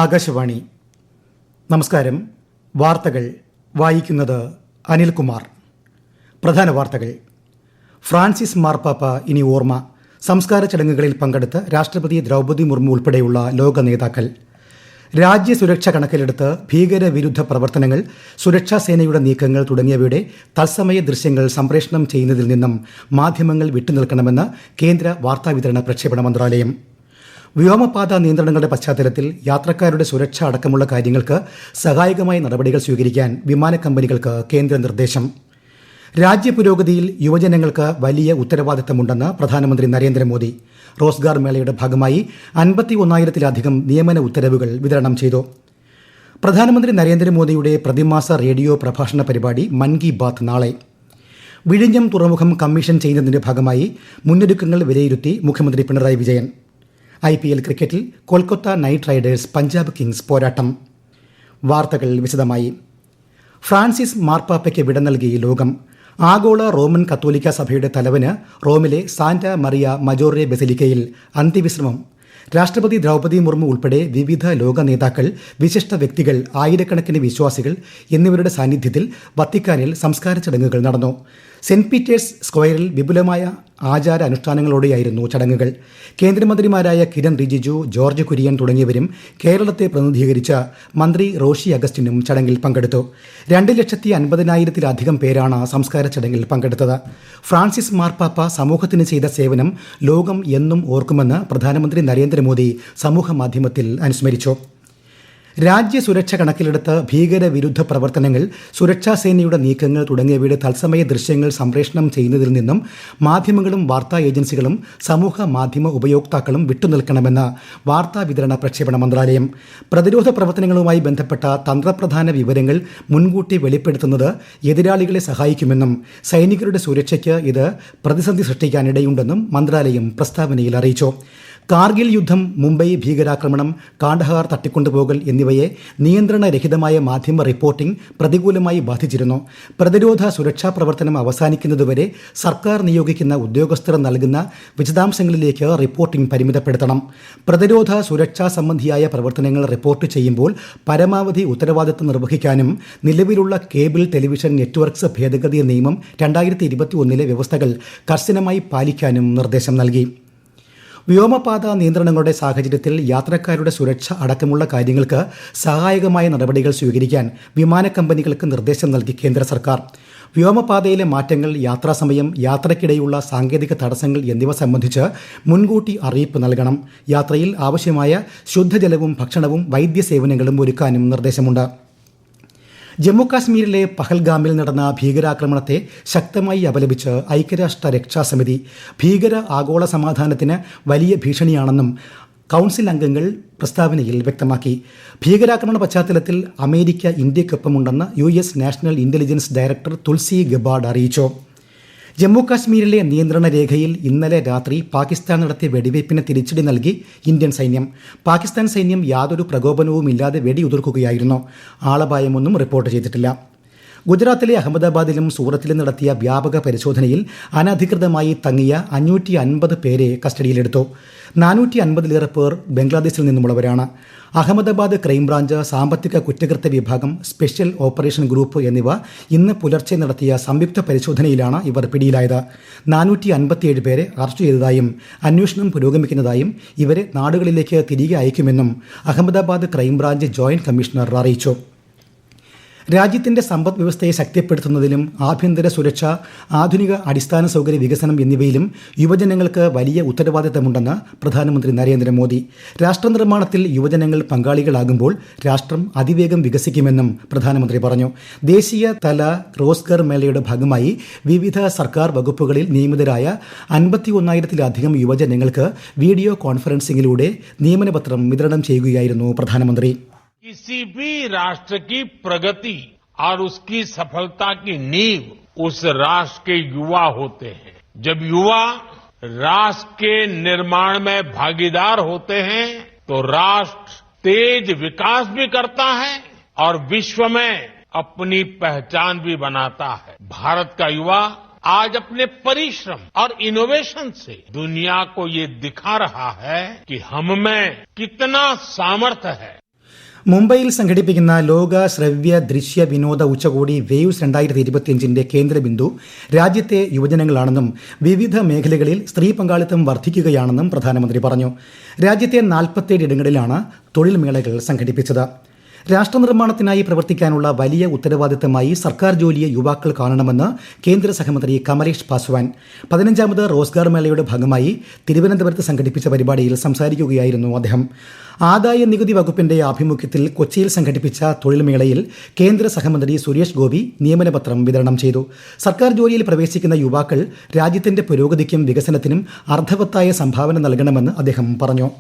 ആകാശവാണി. നമസ്കാരം. വാർത്തകൾ വായിക്കുന്നത് അനിൽകുമാർ. പ്രധാന വാർത്തകൾ. ഫ്രാൻസിസ് മാർപ്പാപ്പ ഇനി ഓർമ്മ. സംസ്കാര ചടങ്ങുകളിൽ പങ്കെടുത്ത് രാഷ്ട്രപതി ദ്രൗപദി മുർമു ഉൾപ്പെടെയുള്ള ലോക നേതാക്കൾ. രാജ്യസുരക്ഷ കണക്കിലെടുത്ത് ഭീകരവിരുദ്ധ പ്രവർത്തനങ്ങൾ, സുരക്ഷാ സേനയുടെ നീക്കങ്ങൾ തുടങ്ങിയവയുടെ തത്സമയ ദൃശ്യങ്ങൾ സംപ്രേഷണം ചെയ്യുന്നതിൽ നിന്നും മാധ്യമങ്ങൾ വിട്ടുനിൽക്കണമെന്ന് കേന്ദ്ര വാർത്താവിതരണ പ്രക്ഷേപണ മന്ത്രാലയം. വ്യോമപാത നിയന്ത്രണങ്ങളുടെ പശ്ചാത്തലത്തിൽ യാത്രക്കാരുടെ സുരക്ഷ അടക്കമുള്ള കാര്യങ്ങൾക്ക് സഹായകമായ നടപടികൾ സ്വീകരിക്കാൻ വിമാന കമ്പനികൾക്ക് കേന്ദ്ര നിർദ്ദേശം. രാജ്യപുരോഗതിയിൽ യുവജനങ്ങൾക്ക് വലിയ ഉത്തരവാദിത്തമുണ്ടെന്ന് പ്രധാനമന്ത്രി നരേന്ദ്രമോദി. റോസ്ഗാർ മേളയുടെ ഭാഗമായി 51,000-ലധികം നിയമന ഉത്തരവുകൾ വിതരണം ചെയ്തു. പ്രധാനമന്ത്രി നരേന്ദ്രമോദിയുടെ പ്രതിമാസ റേഡിയോ പ്രഭാഷണ പരിപാടി മൻ കി ബാത്ത് നാളെ. വിഴിഞ്ഞം തുറമുഖം കമ്മീഷൻ ചെയ്യുന്നതിന്റെ ഭാഗമായി മുന്നൊരുക്കങ്ങൾ വിലയിരുത്തി മുഖ്യമന്ത്രി പിണറായി വിജയൻ. IPL ക്രിക്കറ്റിൽ Kolkata night Riders Punjab Kings പോരാട്ടം. വാർത്തകൾ വിശദമായി. ഫ്രാൻസിസ് മാർപ്പാപ്പയ്ക്ക് വിട നൽകി ലോകം. ആഗോള റോമൻ കത്തോലിക്ക സഭയുടെ തലവന് റോമിലെ സാന്റ മറിയ മജോറെ ബസിലിക്കയിൽ അന്ത്യവിശ്രമം. രാഷ്ട്രപതി ദ്രൗപദി മുർമു ഉൾപ്പെടെ വിവിധ ലോക നേതാക്കൾ, വിശിഷ്ട വ്യക്തികൾ, ആയിരക്കണക്കിന് വിശ്വാസികൾ എന്നിവരുടെ സാന്നിധ്യത്തിൽ വത്തിക്കാനിൽ സംസ്കാര ചടങ്ങുകൾ നടന്നു. സെന്റ് പീറ്റേഴ്സ് സ്ക്വയറിൽ വിപുലമായ ആചാര അനുഷ്ഠാനങ്ങളോടെയായിരുന്നു ചടങ്ങുകൾ. കേന്ദ്രമന്ത്രിമാരായ കിരൺ റിജിജു, ജോർജ് കുര്യൻ തുടങ്ങിയവരും കേരളത്തെ പ്രതിനിധീകരിച്ച മന്ത്രി റോഷി അഗസ്റ്റിനും ചടങ്ങിൽ പങ്കെടുത്തു. 2,50,000-ലധികം പേരാണ് സംസ്കാര ചടങ്ങിൽ പങ്കെടുത്തത്. ഫ്രാൻസിസ് മാർപ്പാപ്പ സമൂഹത്തിന് ചെയ്ത സേവനം ലോകം എന്നും ഓർക്കുമെന്ന് പ്രധാനമന്ത്രി നരേന്ദ്രമോദി സമൂഹമാധ്യമത്തിൽ അനുസ്മരിച്ചു. രാജ്യസുരക്ഷ കണക്കിലെടുത്ത് ഭീകരവിരുദ്ധ പ്രവർത്തനങ്ങൾ, സുരക്ഷാ സേനയുടെ നീക്കങ്ങൾ തുടങ്ങിയവയുടെ തത്സമയ ദൃശ്യങ്ങൾ സംപ്രേഷണം ചെയ്യുന്നതിൽ നിന്നും മാധ്യമങ്ങളും വാർത്താ ഏജൻസികളും സമൂഹ മാധ്യമ ഉപയോക്താക്കളും വിട്ടുനിൽക്കണമെന്ന് വാർത്താവിതരണ പ്രക്ഷേപണ മന്ത്രാലയം. പ്രതിരോധ പ്രവർത്തനങ്ങളുമായി ബന്ധപ്പെട്ട തന്ത്രപ്രധാന വിവരങ്ങൾ മുൻകൂട്ടി വെളിപ്പെടുത്തുന്നത് എതിരാളികളെ സഹായിക്കുമെന്നും സൈനികരുടെ സുരക്ഷയ്ക്ക് ഇത് പ്രതിസന്ധി സൃഷ്ടിക്കാനിടയുണ്ടെന്നും മന്ത്രാലയം പ്രസ്താവനയിൽ അറിയിച്ചു. കാർഗിൽ യുദ്ധം, മുംബൈ ഭീകരാക്രമണം, കാണ്ഡഹാർ തട്ടിക്കൊണ്ടുപോകൽ എന്നിവയെ നിയന്ത്രണരഹിതമായ മാധ്യമ റിപ്പോർട്ടിംഗ് പ്രതികൂലമായി ബാധിച്ചിരുന്നു. പ്രതിരോധ സുരക്ഷാ പ്രവർത്തനം അവസാനിക്കുന്നതുവരെ സർക്കാർ നിയോഗിക്കുന്ന ഉദ്യോഗസ്ഥർ നൽകുന്ന വിശദാംശങ്ങളിലേക്ക് റിപ്പോർട്ടിംഗ് പരിമിതപ്പെടുത്തണം. പ്രതിരോധ സുരക്ഷാ സംബന്ധിയായ പ്രവർത്തനങ്ങൾ റിപ്പോർട്ട് ചെയ്യുമ്പോൾ പരമാവധി ഉത്തരവാദിത്തം നിർവഹിക്കാനും നിലവിലുള്ള കേബിൾ ടെലിവിഷൻ നെറ്റ്വർക്ക്സ് ഭേദഗതി നിയമം 2021 വ്യവസ്ഥകൾ കർശനമായി പാലിക്കാനും നിർദ്ദേശം നൽകി. വ്യോമപാത നിയന്ത്രണങ്ങളുടെ സാഹചര്യത്തിൽ യാത്രക്കാരുടെ സുരക്ഷ അടക്കമുള്ള കാര്യങ്ങൾക്ക് സഹായകമായ നടപടികൾ സ്വീകരിക്കാൻ വിമാന കമ്പനികൾക്ക് നിർദ്ദേശം നൽകി കേന്ദ്ര സർക്കാർ. വ്യോമപാതയിലെ മാറ്റങ്ങൾ, യാത്രാസമയം, യാത്രയ്ക്കിടെയുള്ള സാങ്കേതിക തടസ്സങ്ങൾ എന്നിവ സംബന്ധിച്ച് മുൻകൂട്ടി അറിയിപ്പ് നൽകണം. യാത്രയിൽ ആവശ്യമായ ശുദ്ധജലവും ഭക്ഷണവും വൈദ്യസേവനങ്ങളും ഒരുക്കാനും നിർദ്ദേശമുണ്ട്. ജമ്മുകാശ്മീരിലെ പഹൽഗാമിൽ നടന്ന ഭീകരാക്രമണത്തെ ശക്തമായി അപലപിച്ച് ഐക്യരാഷ്ട്ര രക്ഷാസമിതി ഭീകര ആഗോള സമാധാനത്തിന് വലിയ ഭീഷണിയാണെന്നും കൗൺസിൽ അംഗങ്ങൾ പ്രസ്താവനയിൽ വ്യക്തമാക്കി. ഭീകരാക്രമണ പശ്ചാത്തലത്തിൽ അമേരിക്ക ഇന്ത്യക്കൊപ്പമുണ്ടെന്ന് US national intelligence director Tulsi Gabbard അറിയിച്ചു. ജമ്മുകാശ്മീരിലെ നിയന്ത്രണ രേഖയിൽ ഇന്നലെ രാത്രി പാകിസ്ഥാൻ നടത്തിയ വെടിവയ്പ്പിന് തിരിച്ചടി നൽകി ഇന്ത്യൻ സൈന്യം. പാകിസ്ഥാൻ സൈന്യം യാതൊരു പ്രകോപനവുമില്ലാതെ വെടിയുതിർക്കുകയായിരുന്നു. ആളപായമൊന്നും റിപ്പോർട്ട് ചെയ്തിട്ടില്ല. ഗുജറാത്തിലെ അഹമ്മദാബാദിലും സൂറത്തിലും നടത്തിയ വ്യാപക പരിശോധനയിൽ അനധികൃതമായി തങ്ങിയ 550 പേരെ കസ്റ്റഡിയിലെടുത്തു. 450-ലേറെ പേർ ബംഗ്ലാദേശിൽ നിന്നുമുള്ളവരാണ്. അഹമ്മദാബാദ് ക്രൈംബ്രാഞ്ച്, സാമ്പത്തിക കുറ്റകൃത്യ വിഭാഗം, സ്പെഷ്യൽ ഓപ്പറേഷൻ ഗ്രൂപ്പ് എന്നിവ ഇന്ന് പുലർച്ചെ നടത്തിയ സംയുക്ത പരിശോധനയിലാണ് ഇവർ പിടിയിലായത്. 457 പേരെ അറസ്റ്റ് ചെയ്തതായും അന്വേഷണം പുരോഗമിക്കുന്നതായും ഇവരെ നാടുകളിലേക്ക് തിരികെ അയക്കുമെന്നും അഹമ്മദാബാദ് ക്രൈംബ്രാഞ്ച് ജോയിന്റ് കമ്മീഷണർ അറിയിച്ചു. രാജ്യത്തിന്റെ സമ്പദ് വ്യവസ്ഥയെ ശക്തിപ്പെടുത്തുന്നതിലും ആഭ്യന്തര സുരക്ഷ, ആധുനിക അടിസ്ഥാന സൗകര്യ വികസനം എന്നിവയിലും യുവജനങ്ങൾക്ക് വലിയ ഉത്തരവാദിത്തമുണ്ടെന്ന് പ്രധാനമന്ത്രി നരേന്ദ്രമോദി. രാഷ്ട്രനിർമ്മാണത്തിൽ യുവജനങ്ങൾ പങ്കാളികളാകുമ്പോൾ രാഷ്ട്രം അതിവേഗം വികസിക്കുമെന്നും പ്രധാനമന്ത്രി പറഞ്ഞു. ദേശീയ തല റോസ്ഗാർ മേളയുടെ ഭാഗമായി വിവിധ സർക്കാർ വകുപ്പുകളിൽ നിയമിതരായ 51,000-ലധികം യുവജനങ്ങൾക്ക് വീഡിയോ കോൺഫറൻസിംഗിലൂടെ നിയമനപത്രം വിതരണം ചെയ്യുകയായിരുന്നു പ്രധാനമന്ത്രി. किसी भी राष्ट्र की प्रगति और उसकी सफलता की नींव उस राष्ट्र के युवा होते हैं. जब युवा राष्ट्र के निर्माण में भागीदार होते हैं तो राष्ट्र तेज विकास भी करता है और विश्व में अपनी पहचान भी बनाता है. भारत का युवा आज अपने परिश्रम और इनोवेशन से दुनिया को ये दिखा रहा है कि हम में कितना सामर्थ्य है. മുംബൈയിൽ സംഘടിപ്പിക്കുന്ന ലോക ശ്രവ്യ ദൃശ്യ വിനോദ ഉച്ചകോടി വേവ്സ് 2025 കേന്ദ്ര ബിന്ദു രാജ്യത്തെ യുവജനങ്ങളാണെന്നും വിവിധ മേഖലകളിൽ സ്ത്രീ പങ്കാളിത്തം വർദ്ധിക്കുകയാണെന്നും പ്രധാനമന്ത്രി പറഞ്ഞു. രാജ്യത്തെ 47 ഇടങ്ങളിലാണ് തൊഴിൽ മേളകൾ സംഘടിപ്പിച്ചത്. രാഷ്ട്രനിർമ്മാണത്തിനായി പ്രവർത്തിക്കാനുള്ള വലിയ ഉത്തരവാദിത്തമായി സർക്കാർ ജോലിയെ യുവാക്കൾ കാണണമെന്ന് കേന്ദ്ര സഹമന്ത്രി കമലേഷ് പാസ്വാൻ 15ാമത് റോസ്ഗാർ മേളയുടെ ഭാഗമായി തിരുവനന്തപുരത്ത് സംഘടിപ്പിച്ച പരിപാടിയിൽ സംസാരിക്കുകയായിരുന്നു അദ്ദേഹം. ആദായ നികുതി വകുപ്പിന്റെ ആഭിമുഖ്യത്തിൽ കൊച്ചിയിൽ സംഘടിപ്പിച്ച തൊഴിൽ മേളയിൽ കേന്ദ്ര സഹമന്ത്രി സുരേഷ് ഗോപി നിയമനപത്രം വിതരണം ചെയ്തു. സർക്കാർ ജോലിയിൽ പ്രവേശിക്കുന്ന യുവാക്കൾ രാജ്യത്തിന്റെ പുരോഗതിക്കും വികസനത്തിനും അർത്ഥവത്തായ സംഭാവന നൽകണമെന്ന് അദ്ദേഹം പറഞ്ഞു.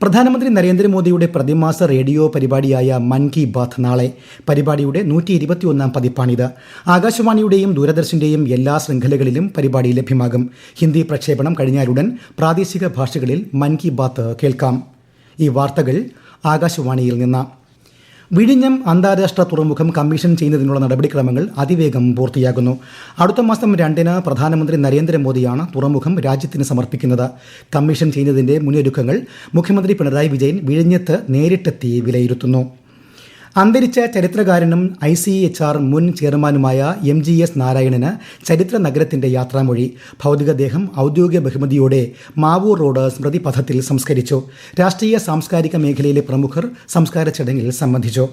പ്രധാനമന്ത്രി നരേന്ദ്രമോദിയുടെ പ്രതിമാസ റേഡിയോ പരിപാടിയായ മൻ കി ബാത്ത് നാളെ. പരിപാടിയുടെ 121ാം പതിപ്പാണിത്. ആകാശവാണിയുടെയും ദൂരദർശന്റെയും എല്ലാ ശൃംഖലകളിലും പരിപാടി ലഭ്യമാകും. ഹിന്ദി പ്രക്ഷേപണം കഴിഞ്ഞാലുടൻ പ്രാദേശിക ഭാഷകളിൽ മൻ കി ബാത്ത് കേൾക്കാം. ഈ വാർത്തകൾ ആകാശവാണിയിൽ നിന്ന്. വിഴിഞ്ഞം അന്താരാഷ്ട്ര തുറമുഖം കമ്മീഷൻ ചെയ്യുന്നതിനുള്ള നടപടിക്രമങ്ങൾ അതിവേഗം പൂർത്തിയാകുന്നു. അടുത്ത മാസം 2-ന് പ്രധാനമന്ത്രി നരേന്ദ്രമോദിയാണ് തുറമുഖം രാജ്യത്തിന് സമർപ്പിക്കുന്നത്. കമ്മീഷൻ ചെയ്യുന്നതിന്റെ മുന്നൊരുക്കങ്ങൾ മുഖ്യമന്ത്രി പിണറായി വിജയൻ വിഴിഞ്ഞത്ത് നേരിട്ടെത്തി വിലയിരുത്തുന്നു. അന്തരിച്ച ചരിത്രകാരനും ICHR മുൻ ചെയർമാനുമായ MGS നാരായണന് ചരിത്ര നഗരത്തിന്റെ യാത്രാമൊഴി. ഭൗതികദേഹം ഔദ്യോഗിക ബഹുമതിയോടെ മാവൂർ റോഡ് സ്മൃതിപഥത്തിൽ സംസ്കരിച്ചു. രാഷ്ട്രീയ സാംസ്കാരിക മേഖലയിലെ പ്രമുഖർ സംസ്കാര ചടങ്ങിൽ സംബന്ധിച്ചു.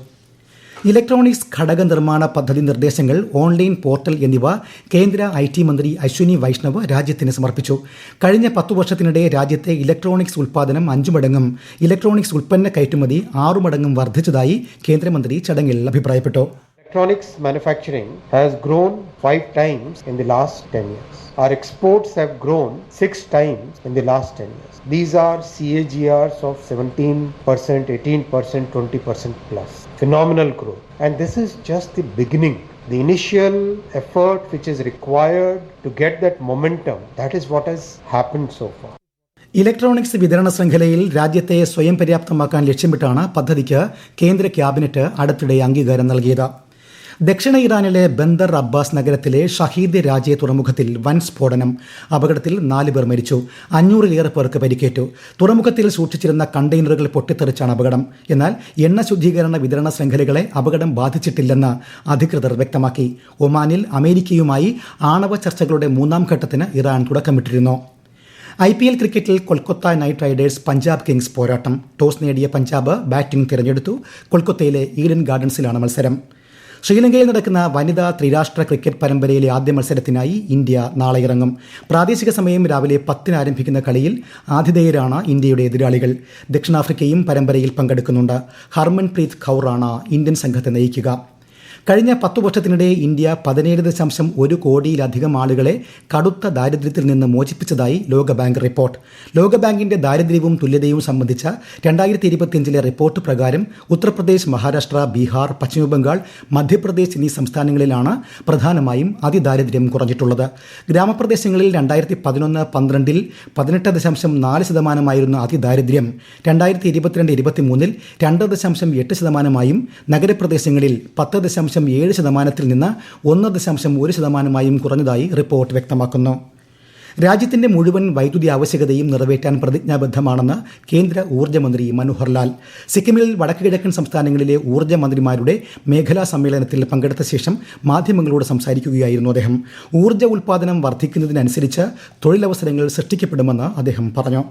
ഇലക്ട്രോണിക്സ് ഘടക നിർമ്മാണ പദ്ധതി നിർദ്ദേശങ്ങൾ, ഓൺലൈൻ പോർട്ടൽ എന്നിവ കേന്ദ്ര IT മന്ത്രി അശ്വിനി വൈഷ്ണവ് രാജ്യത്തിന് സമർപ്പിച്ചു. കഴിഞ്ഞ 10 വർഷത്തിനിടെ രാജ്യത്തെ ഇലക്ട്രോണിക്സ് ഉൽപ്പാദനം 5 മടങ്ങും ഇലക്ട്രോണിക്സ് ഉൽപ്പന്ന കയറ്റുമതി 6 മടങ്ങും വർദ്ധിച്ചതായി കേന്ദ്രമന്ത്രി ചടങ്ങിൽ അഭിപ്രായപ്പെട്ടു. Electronics manufacturing has grown 5 times in the last 10 years. Our exports have grown 6 times in the last 10 years. These are CAGRs of 17%, 18%, 20% plus. Phenomenal growth. And this is just the beginning. The initial effort which is required to get that momentum, that is what has happened so far. Electronics വിതരണ ശൃംഖലയിൽ രാജ്യത്തെ സ്വയം പര്യാപ്തമാക്കാൻ ലക്ഷ്യമിട്ടാണ് പദ്ധതിക്ക് കേന്ദ്ര cabinet അടുത്തിടെ അംഗീകാരം നൽകിയത്. ദക്ഷിണ ഇറാനിലെ ബന്ദർ അബ്ബാസ് നഗരത്തിലെ ഷഹീദ് രാജെ തുറമുഖത്തിൽ വൻ സ്ഫോടനം. അപകടത്തിൽ 4 പേർ മരിച്ചു. 500-ലേറെ പേർക്ക് പരിക്കേറ്റു. തുറമുഖത്തിൽ സൂക്ഷിച്ചിരുന്ന കണ്ടെയ്നറുകൾ പൊട്ടിത്തെറിച്ചാണ് അപകടം. എന്നാൽ എണ്ണ ശുദ്ധീകരണ വിതരണ ശൃംഖലകളെ അപകടം ബാധിച്ചിട്ടില്ലെന്ന് അധികൃതർ വ്യക്തമാക്കി. ഒമാനിൽ അമേരിക്കയുമായി ആണവ ചർച്ചകളുടെ 3ാം ഘട്ടത്തിന് ഇറാൻ തുടക്കമിട്ടിരുന്നു. IPL ക്രിക്കറ്റിൽ Kolkata night Riders Punjab Kings പോരാട്ടം. ടോസ് നേടിയ പഞ്ചാബ് ബാറ്റിംഗ് തിരഞ്ഞെടുത്തു. കൊൽക്കത്തയിലെ ഈഡൻ ഗാർഡൻസിലാണ് മത്സരം. ശ്രീലങ്കയിൽ നടക്കുന്ന വനിതാ ത്രിരാഷ്ട്ര ക്രിക്കറ്റ് പരമ്പരയിലെ ആദ്യ മത്സരത്തിനായി ഇന്ത്യ നാളെ ഇറങ്ങും. പ്രാദേശിക സമയം രാവിലെ 10-ന് ആരംഭിക്കുന്ന കളിയിൽ ആതിഥേയരാണ് ഇന്ത്യയുടെ എതിരാളികൾ. ദക്ഷിണാഫ്രിക്കയും പരമ്പരയിൽ പങ്കെടുക്കുന്നുണ്ട്. ഹർമൻപ്രീത് കൗറാണ് ഇന്ത്യൻ സംഘത്തെ നയിക്കുക. കഴിഞ്ഞ 10 വർഷത്തിനിടെ ഇന്ത്യ 17.1 കോടിയിലധികം ആളുകളെ കടുത്ത ദാരിദ്ര്യത്തിൽ നിന്ന് മോചിപ്പിച്ചതായി ലോകബാങ്ക് റിപ്പോർട്ട്. ലോകബാങ്കിന്റെ ദാരിദ്ര്യവും തുല്യതയും സംബന്ധിച്ച 2025 റിപ്പോർട്ട് പ്രകാരം ഉത്തർപ്രദേശ്, മഹാരാഷ്ട്ര, ബീഹാർ, പശ്ചിമബംഗാൾ, മധ്യപ്രദേശ് എന്നീ സംസ്ഥാനങ്ങളിലാണ് പ്രധാനമായും അതിദാരിദ്ര്യം കുറഞ്ഞിട്ടുള്ളത്. ഗ്രാമപ്രദേശങ്ങളിൽ 2011-12 18.4% അതിദാരിദ്ര്യം 2022-23 2.8%, നഗരപ്രദേശങ്ങളിൽ 10.7% നിന്ന് 1.1% കുറഞ്ഞതായി റിപ്പോർട്ട് വ്യക്തമാക്കുന്നു. രാജ്യത്തിന്റെ മുഴുവൻ വൈദ്യുതി ആവശ്യകതയും നിറവേറ്റാൻ പ്രതിജ്ഞാബദ്ധമാണെന്ന് കേന്ദ്ര ഊർജ്ജമന്ത്രി മനോഹർ ലാൽ. സിക്കിമിൽ വടക്കുകിഴക്കൻ സംസ്ഥാനങ്ങളിലെ ഊർജ്ജ മന്ത്രിമാരുടെ മേഖലാ സമ്മേളനത്തിൽ പങ്കെടുത്ത ശേഷം മാധ്യമങ്ങളോട് സംസാരിക്കുകയായിരുന്നു അദ്ദേഹം. ഊർജ്ജ ഉൽപ്പാദനം വർദ്ധിക്കുന്നതിനനുസരിച്ച് തൊഴിലവസരങ്ങൾ സൃഷ്ടിക്കപ്പെടുമെന്ന് അദ്ദേഹം പറഞ്ഞു.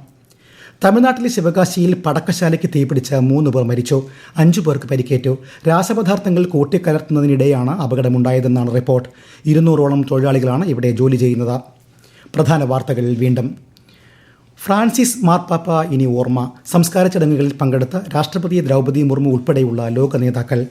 തമിഴ്നാട്ടിലെ ശിവകാശിയിൽ പടക്കശാലയ്ക്ക് തീപിടിച്ച് 3 പേർ മരിച്ചു. 5 പേർക്ക് പരിക്കേറ്റു. രാസപദാർത്ഥങ്ങൾ കൂട്ടിക്കലർത്തുന്നതിനിടെയാണ് അപകടമുണ്ടായതെന്നാണ് റിപ്പോർട്ട്. 200ഓളം തൊഴിലാളികളാണ് ഇവിടെ ജോലി ചെയ്യുന്നത്. പ്രധാന വാർത്തകൾ വീണ്ടും. ഫ്രാൻസിസ് മാർപ്പാപ്പ ഇനി ഓർമ്മ. സംസ്കാര ചടങ്ങുകളിൽ പങ്കെടുത്ത രാഷ്ട്രപതി ദ്രൗപദി മുർമു ഉൾപ്പെടെയുള്ള ലോക നേതാക്കൾ.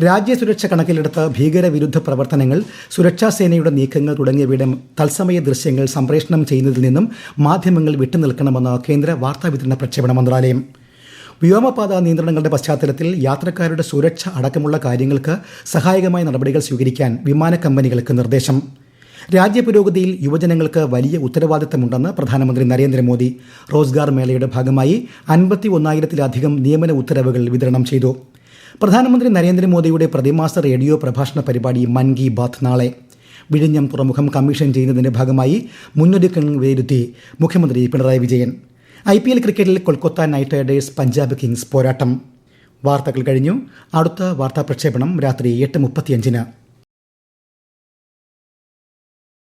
രാജ്യസുരക്ഷ കണക്കിലെടുത്ത ഭീകരവിരുദ്ധ പ്രവർത്തനങ്ങൾ, സുരക്ഷാസേനയുടെ നീക്കങ്ങൾ തുടങ്ങിയവയുടെ തത്സമയ ദൃശ്യങ്ങൾ സംപ്രേഷണം ചെയ്യുന്നതിൽ നിന്നും മാധ്യമങ്ങൾ വിട്ടുനിൽക്കണമെന്ന് കേന്ദ്ര വാർത്താവിതരണ പ്രക്ഷേപണ മന്ത്രാലയം. വ്യോമപാത നിയന്ത്രണങ്ങളുടെ പശ്ചാത്തലത്തിൽ യാത്രക്കാരുടെ സുരക്ഷ അടക്കമുള്ള കാര്യങ്ങൾക്ക് സഹായകമായ നടപടികൾ സ്വീകരിക്കാൻ വിമാന കമ്പനികൾക്ക് നിർദ്ദേശം. രാജ്യപുരോഗതിയിൽ യുവജനങ്ങൾക്ക് വലിയ ഉത്തരവാദിത്തമുണ്ടെന്ന് പ്രധാനമന്ത്രി നരേന്ദ്രമോദി. റോസ്ഗാർ മേളയുടെ ഭാഗമായി 51,000-ലധികം നിയമന ഉത്തരവുകൾ വിതരണം ചെയ്തു. പ്രധാനമന്ത്രി നരേന്ദ്രമോദിയുടെ പ്രതിമാസ റേഡിയോ പ്രഭാഷണ പരിപാടി മൻ കി ബാത്ത് നാളെ. വിഴിഞ്ഞം തുറമുഖം കമ്മീഷൻ ചെയ്യുന്നതിന്റെ ഭാഗമായി മുന്നൊരുക്കങ്ങൾ വിലയിരുത്തി മുഖ്യമന്ത്രി പിണറായി വിജയൻ. IPL ക്രിക്കറ്റിൽ Kolkata night Riders Punjab Kings പോരാട്ടം. വാർത്തകൾ കഴിഞ്ഞു. അടുത്ത വാർത്താ പ്രക്ഷേപണം രാത്രി 8:35.